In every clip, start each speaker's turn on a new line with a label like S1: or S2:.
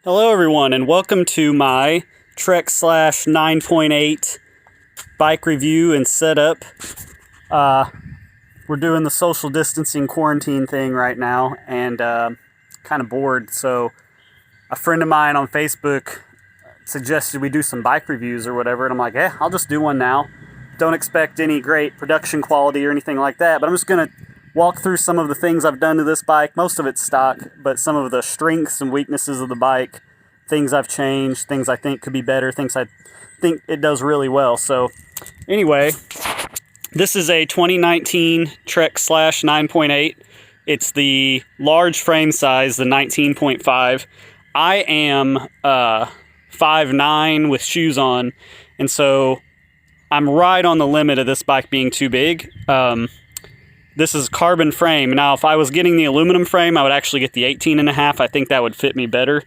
S1: Hello everyone and welcome to my Trek / 9.8 bike review and setup. We're doing the social distancing quarantine thing right now and kind of bored, so a friend of mine on Facebook suggested we do some bike reviews or whatever, and I'm like, I'll just do one now. Don't expect any great production quality or anything like that, but I'm just going to walk through some of the things I've done to this bike. Most of it's stock, but some of the strengths and weaknesses of the bike, things I've changed, things I think could be better, things I think it does really well. So anyway, this is a 2019 Trek / 9.8. It's the large frame size, the 19.5. I am 5'9" with shoes on, and so I'm right on the limit of this bike being too big. This is carbon frame. Now, if I was getting the aluminum frame, I would actually get the 18.5. I think that would fit me better.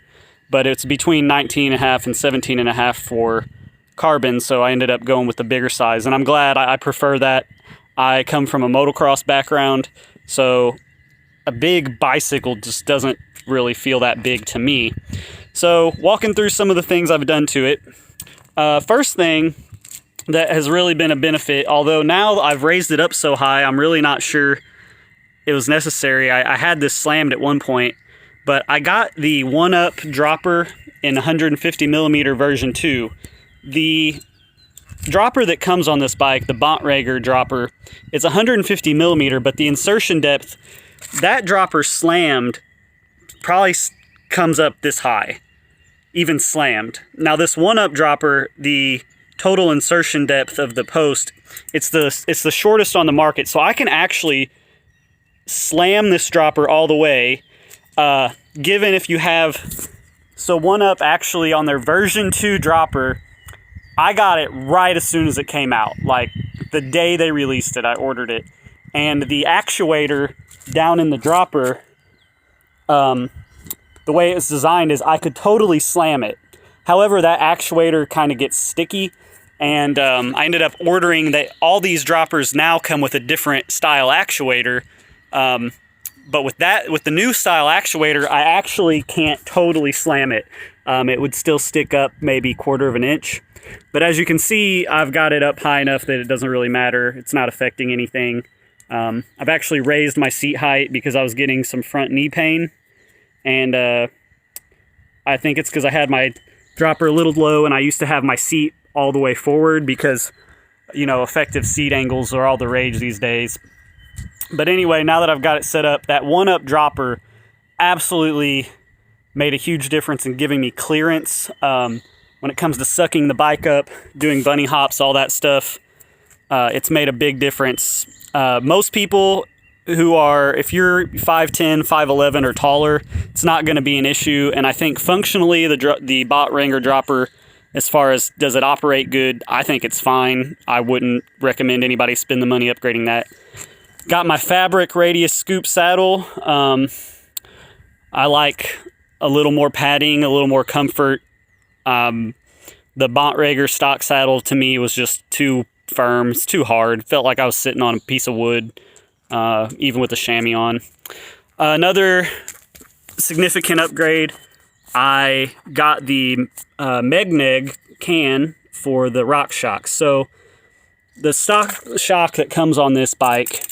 S1: But it's between 19.5 and 17.5 for carbon, so I ended up going with the bigger size. And I'm glad. I prefer that. I come from a motocross background, so a big bicycle just doesn't really feel that big to me. So walking through some of the things I've done to it. First thing that has really been a benefit, although now I've raised it up so high, I'm really not sure it was necessary. I had this slammed at one point, but I got the 1-Up dropper in 150 millimeter version 2. The dropper that comes on this bike, the Bontrager dropper, it's 150 millimeter, but the insertion depth, that dropper slammed probably comes up this high, even slammed. Now this 1-Up dropper, the total insertion depth of the post, it's the shortest on the market, so I can actually slam this dropper all the way. Given if you have, so 1-Up actually on their version 2 dropper, I got it right as soon as it came out, like the day they released it. I ordered it, and the actuator down in the dropper, the way it's designed is I could totally slam it. However, that actuator kind of gets sticky, and I ended up ordering that all these droppers now come with a different style actuator. But with the new style actuator, I actually can't totally slam it. It would still stick up maybe 1/4 of an inch. But as you can see, I've got it up high enough that it doesn't really matter. It's not affecting anything. I've actually raised my seat height because I was getting some front knee pain. And I think it's because I had my dropper a little low and I used to have my seat all the way forward because, you know, effective seat angles are all the rage these days. But anyway, now that I've got it set up, that 1-Up dropper absolutely made a huge difference in giving me clearance. When it comes to sucking the bike up, doing bunny hops, all that stuff, it's made a big difference. Most people who are, if you're 5'10", 5'11", or taller, it's not going to be an issue. And I think functionally, the Bontrager dropper, as far as does it operate good, I think it's fine. I wouldn't recommend anybody spend the money upgrading that. Got my fabric radius scoop saddle. I like a little more padding, a little more comfort. The Bontrager stock saddle to me was just too firm. It's too hard. Felt like I was sitting on a piece of wood, even with the chamois on. Another significant upgrade, I got the megneg can for the rock shocks. So the stock shock that comes on this bike,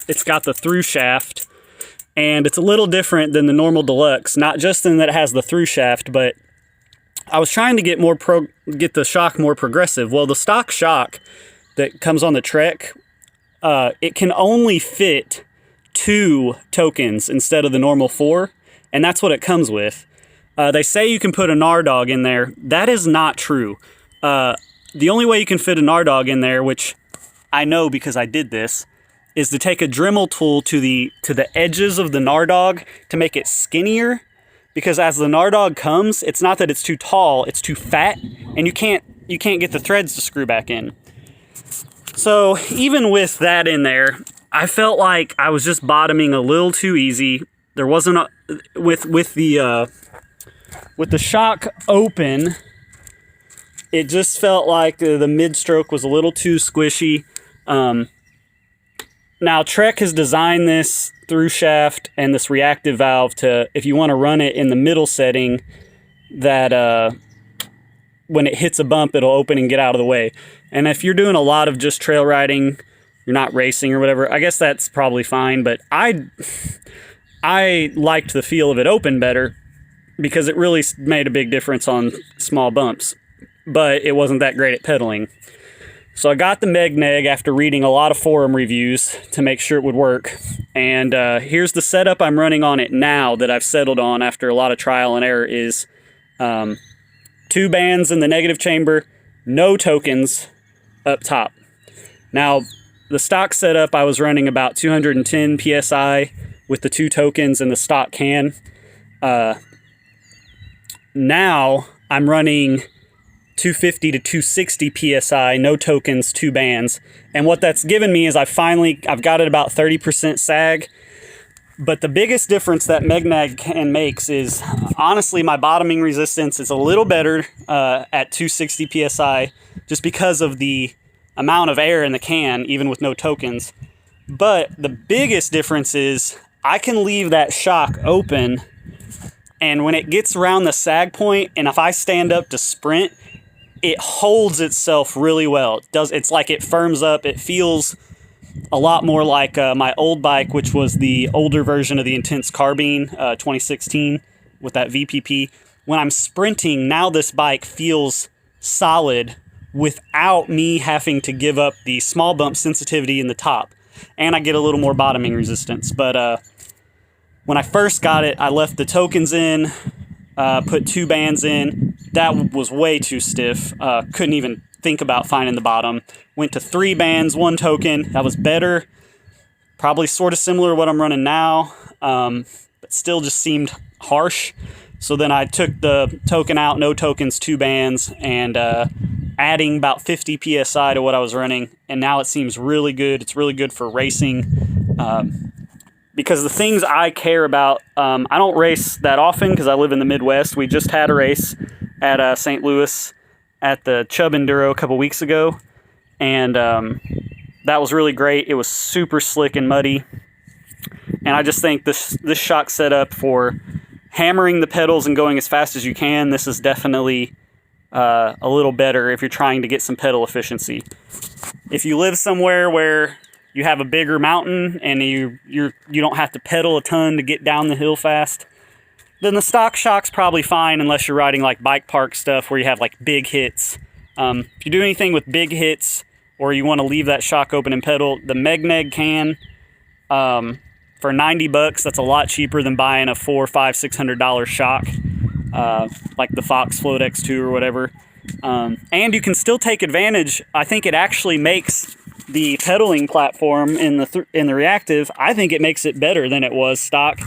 S1: it's got the through shaft, and it's a little different than the normal deluxe, not just in that it has the through shaft, but I was trying to get the shock more progressive. Well, the stock shock that comes on the Trek, it can only fit 2 tokens instead of the normal 4, and that's what it comes with. They say you can put a Nardog in there. That is not true. The only way you can fit a Nardog in there, which I know because I did this, is to take a Dremel tool to the edges of the Nardog to make it skinnier. Because as the Nardog comes, it's not that it's too tall, it's too fat, and you can't get the threads to screw back in. So even with that in there, I felt like I was just bottoming a little too easy. There wasn't with the shock open, it just felt like the mid stroke was a little too squishy. Now, Trek has designed this through shaft and this reactive valve to, if you want to run it in the middle setting, that when it hits a bump, it'll open and get out of the way. And if you're doing a lot of just trail riding, you're not racing or whatever, I guess that's probably fine. But I liked the feel of it open better because it really made a big difference on small bumps. But it wasn't that great at pedaling. So I got the megneg after reading a lot of forum reviews to make sure it would work. And here's the setup I'm running on it now that I've settled on after a lot of trial and error is 2 bands in the negative chamber, no tokens up top. Now, the stock setup, I was running about 210 PSI with the 2 tokens in the stock can. Now I'm running 250 to 260 PSI, no tokens, 2 bands. And what that's given me is I've got it about 30% sag. But the biggest difference that megneg can makes is, honestly, my bottoming resistance is a little better at 260 PSI just because of the amount of air in the can, even with no tokens. But the biggest difference is I can leave that shock open, and when it gets around the sag point, and if I stand up to sprint, it holds itself really well. It's like it firms up. It feels a lot more like my old bike, which was the older version of the Intense Carbine 2016 with that VPP. When I'm sprinting, now this bike feels solid without me having to give up the small bump sensitivity in the top. And I get a little more bottoming resistance. But when I first got it, I left the tokens in, put 2 bands in. That was way too stiff. Couldn't even think about finding the bottom. Went to 3 bands, 1 token. That was better. Probably sort of similar to what I'm running now, but still just seemed harsh. So then I took the token out, no tokens, 2 bands, and adding about 50 PSI to what I was running. And now it seems really good. It's really good for racing. Because the things I care about, I don't race that often because I live in the Midwest. We just had a race at St. Louis at the Chubb Enduro a couple weeks ago, and that was really great. It was super slick and muddy, and I just think this shock setup for hammering the pedals and going as fast as you can, this is definitely a little better if you're trying to get some pedal efficiency. If you live somewhere where you have a bigger mountain and you don't have to pedal a ton to get down the hill fast, then the stock shock's probably fine unless you're riding like bike park stuff where you have like big hits. If you do anything with big hits or you want to leave that shock open and pedal, the megneg can, for $90, that's a lot cheaper than buying a $400, $500, $600 shock, like the Fox Float X2 or whatever. And you can still take advantage. I think it actually makes the pedaling platform in the reactive, I think it makes it better than it was stock.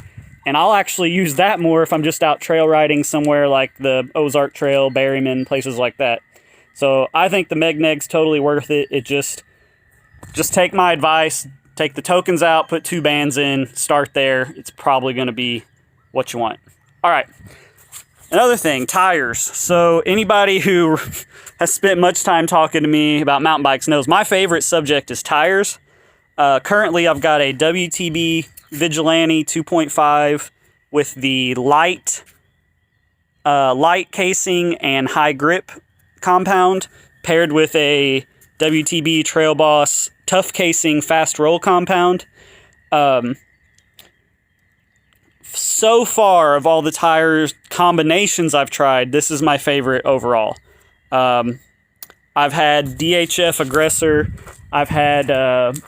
S1: And I'll actually use that more if I'm just out trail riding somewhere like the Ozark Trail, Berryman, places like that. So I think the megneg's totally worth it. It just take my advice, take the tokens out, put 2 bands in, start there. It's probably going to be what you want. All right. Another thing, tires. So anybody who has spent much time talking to me about mountain bikes knows my favorite subject is tires. Currently, I've got a WTB Vigilante 2.5 with the light casing and high grip compound paired with a WTB Trail Boss tough casing fast roll compound. So far of all the tires combinations I've tried, this is my favorite overall. I've had DHF Aggressor. I've had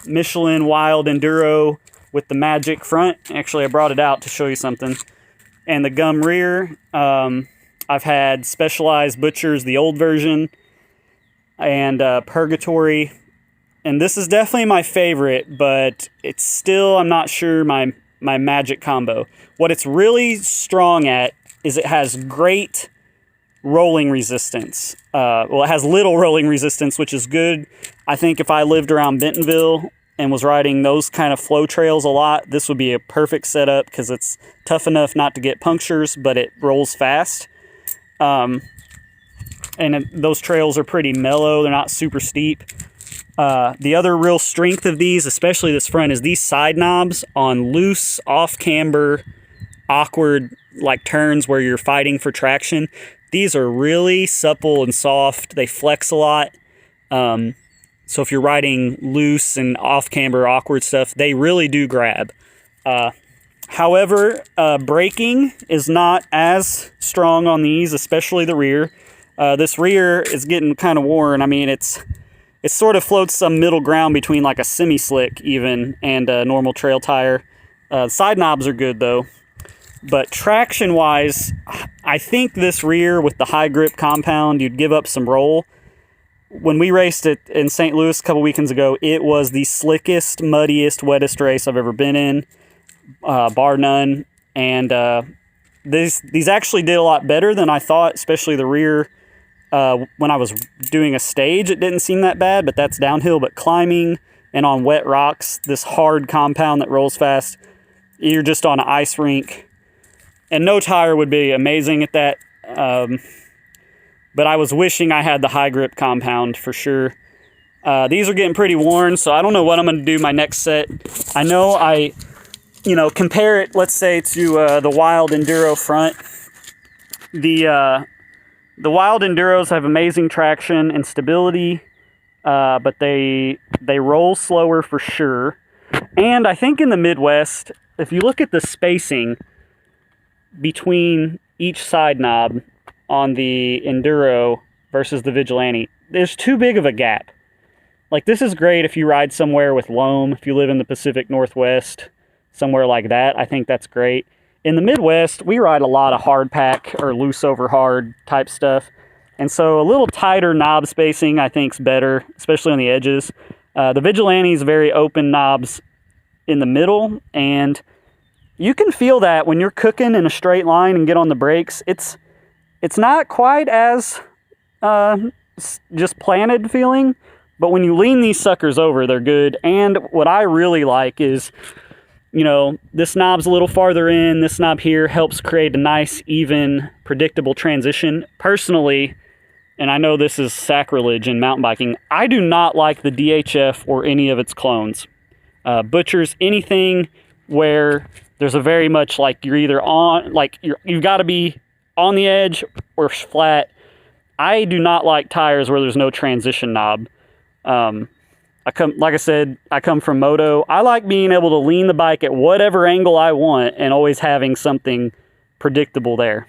S1: Michelin Wild Enduro with the Magic front. Actually, I brought it out to show you something. And the gum rear. I've had Specialized Butchers, the old version, and Purgatory. And this is definitely my favorite, but it's still, I'm not sure, my Magic combo. What it's really strong at is it has great rolling resistance. Well, it has little rolling resistance, which is good. I think if I lived around Bentonville and was riding those kind of flow trails a lot, this would be a perfect setup because it's tough enough not to get punctures, but it rolls fast. And those trails are pretty mellow. They're not super steep. The other real strength of these, especially this front, is these side knobs on loose, off-camber, awkward like turns where you're fighting for traction. These are really supple and soft. They flex a lot. So if you're riding loose and off-camber, awkward stuff, they really do grab. However, braking is not as strong on these, especially the rear. This rear is getting kind of worn. I mean, it sort of floats some middle ground between like a semi-slick even and a normal trail tire. Side knobs are good though. But traction-wise, I think this rear with the high grip compound, you'd give up some roll. When we raced it in St. Louis a couple weekends ago, it was the slickest, muddiest, wettest race I've ever been in, bar none. And these actually did a lot better than I thought, especially the rear. When I was doing a stage, it didn't seem that bad, but that's downhill. But climbing and on wet rocks, this hard compound that rolls fast, you're just on an ice rink. And no tire would be amazing at that. But I was wishing I had the high grip compound for sure. These are getting pretty worn, so I don't know what I'm going to do my next set. I know compare it, let's say, to the Wild Enduro front. The Wild Enduros have amazing traction and stability, but they roll slower for sure. And I think in the Midwest, if you look at the spacing between each side knob on the Enduro versus the Vigilante, there's too big of a gap. Like, this is great if you ride somewhere with loam, if you live in the Pacific Northwest, somewhere like that. I think that's great. In the Midwest, we ride a lot of hard pack or loose over hard type stuff. And so a little tighter knob spacing I think is better, especially on the edges. The Vigilante is very open knobs in the middle, and you can feel that when you're cooking in a straight line and get on the brakes. It's not quite as just planted feeling, but when you lean these suckers over, they're good. And what I really like is, this knob's a little farther in. This knob here helps create a nice, even, predictable transition. Personally, and I know this is sacrilege in mountain biking, I do not like the DHF or any of its clones. Butchers anything where there's a very much like you're either on, like you've got to be on the edge or flat. I do not like tires where there's no transition knob. Like I said, I come from moto. I like being able to lean the bike at whatever angle I want and always having something predictable there.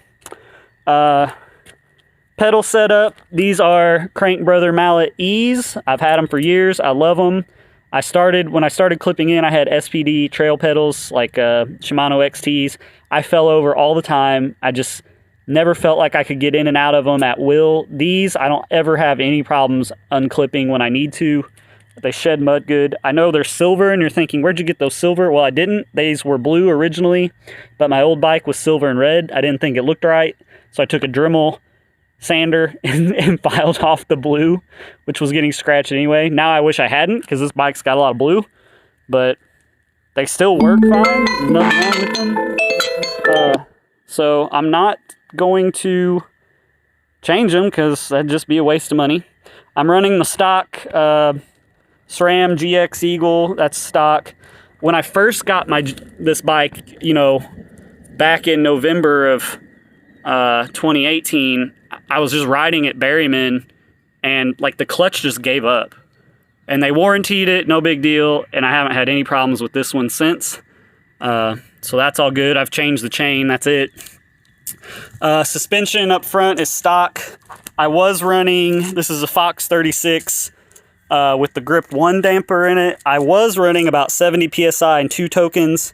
S1: Pedal setup. These are Crank Brother Mallet E's. I've had them for years. I love them. When I started clipping in, I had SPD trail pedals like Shimano XTs. I fell over all the time. I just never felt like I could get in and out of them at will. These, I don't ever have any problems unclipping when I need to. They shed mud good. I know they're silver, and you're thinking, where'd you get those silver? Well, I didn't. These were blue originally, but my old bike was silver and red. I didn't think it looked right, so I took a Dremel sander and filed off the blue, which was getting scratched anyway. Now I wish I hadn't, because this bike's got a lot of blue, but they still work fine. There's nothing wrong with them. So I'm not going to change them, because that'd just be a waste of money. I'm running the stock SRAM GX Eagle. That's stock. When I first got this bike, back in November of 2018, I was just riding at Berryman, and like the clutch just gave up. And they warrantied it, no big deal, and I haven't had any problems with this one since. So that's all good. I've changed the chain, that's it. Suspension up front is stock. I was running, this is a Fox 36 with the Grip 1 damper in it. I was running about 70 PSI and 2 tokens.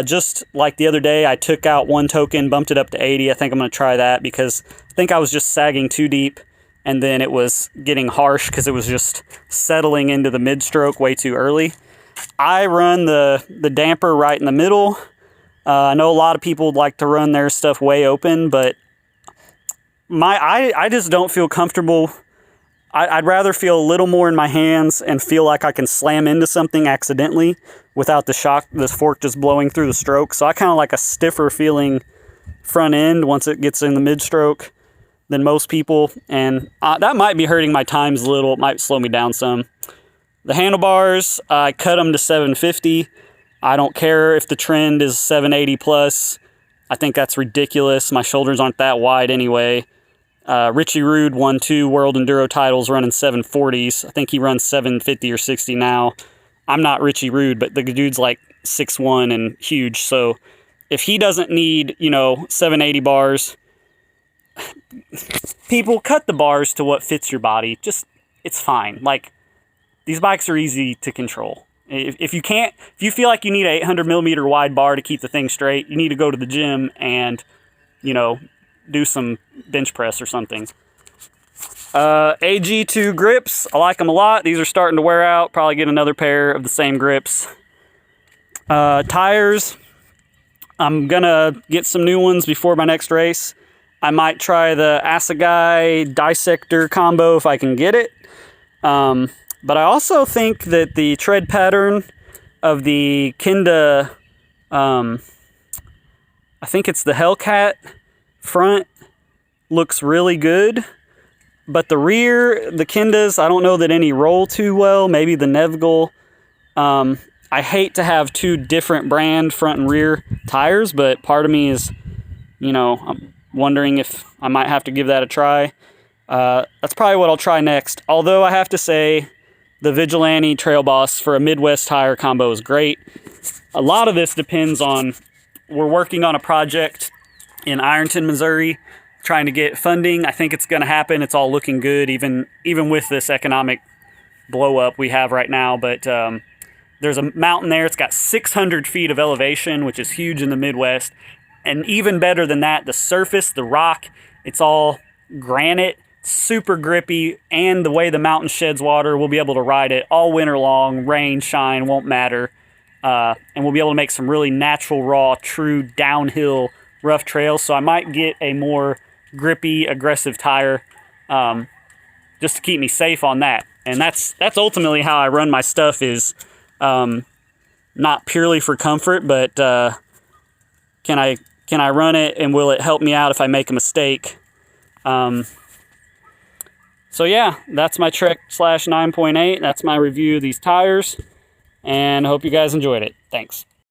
S1: Just like the other day, I took out 1 token, bumped it up to 80. I think I'm going to try that, because I think I was just sagging too deep, and then it was getting harsh because it was just settling into the mid-stroke way too early. I run the damper right in the middle. I know a lot of people like to run their stuff way open, but I just don't feel comfortable. I'd rather feel a little more in my hands and feel like I can slam into something accidentally without the shock, this fork just blowing through the stroke. So I kind of like a stiffer feeling front end once it gets in the mid-stroke than most people. And that might be hurting my times a little. It might slow me down some. The handlebars, I cut them to 750. I don't care if the trend is 780 plus. I think that's ridiculous. My shoulders aren't that wide anyway. Richie Rude won 2 World Enduro titles running 740s. I think he runs 750 or 60 now. I'm not Richie Rude, but the dude's like 6'1" and huge. So if he doesn't need, 780 bars, people cut the bars to what fits your body. Just, it's fine. Like, these bikes are easy to control. If you feel like you need an 800 millimeter wide bar to keep the thing straight, you need to go to the gym and, do some bench press or something. AG2 grips, I like them a lot. These are starting to wear out. Probably get another pair of the same grips. Tires, I'm gonna get some new ones before my next race. I might try the Assegai Dissector combo if I can get it. But I also think that the tread pattern of the Kenda, I think it's the Hellcat front, looks really good. But the rear, the Kendas, I don't know that any roll too well. Maybe the Neville. I hate to have 2 different brand front and rear tires, but part of me is, I'm wondering if I might have to give that a try. That's probably what I'll try next. Although I have to say, the Vigilante Trail Boss for a Midwest tire combo is great. A lot of this depends on, we're working on a project in Ironton, Missouri, trying to get funding. I think it's going to happen. It's all looking good, even with this economic blow up we have right now. But there's a mountain there. It's got 600 feet of elevation, which is huge in the Midwest. And even better than that, the surface, the rock, it's all granite, super grippy, and the way the mountain sheds water, we'll be able to ride it all winter long. Rain, shine, won't matter. And we'll be able to make some really natural, raw, true downhill rough trails. So I might get a more grippy, aggressive tire just to keep me safe on that. And that's ultimately how I run my stuff, is not purely for comfort, but can I run it, and will it help me out if I make a mistake? So yeah, that's my Trek / 9.8. That's my review of these tires, and I hope you guys enjoyed it. Thanks.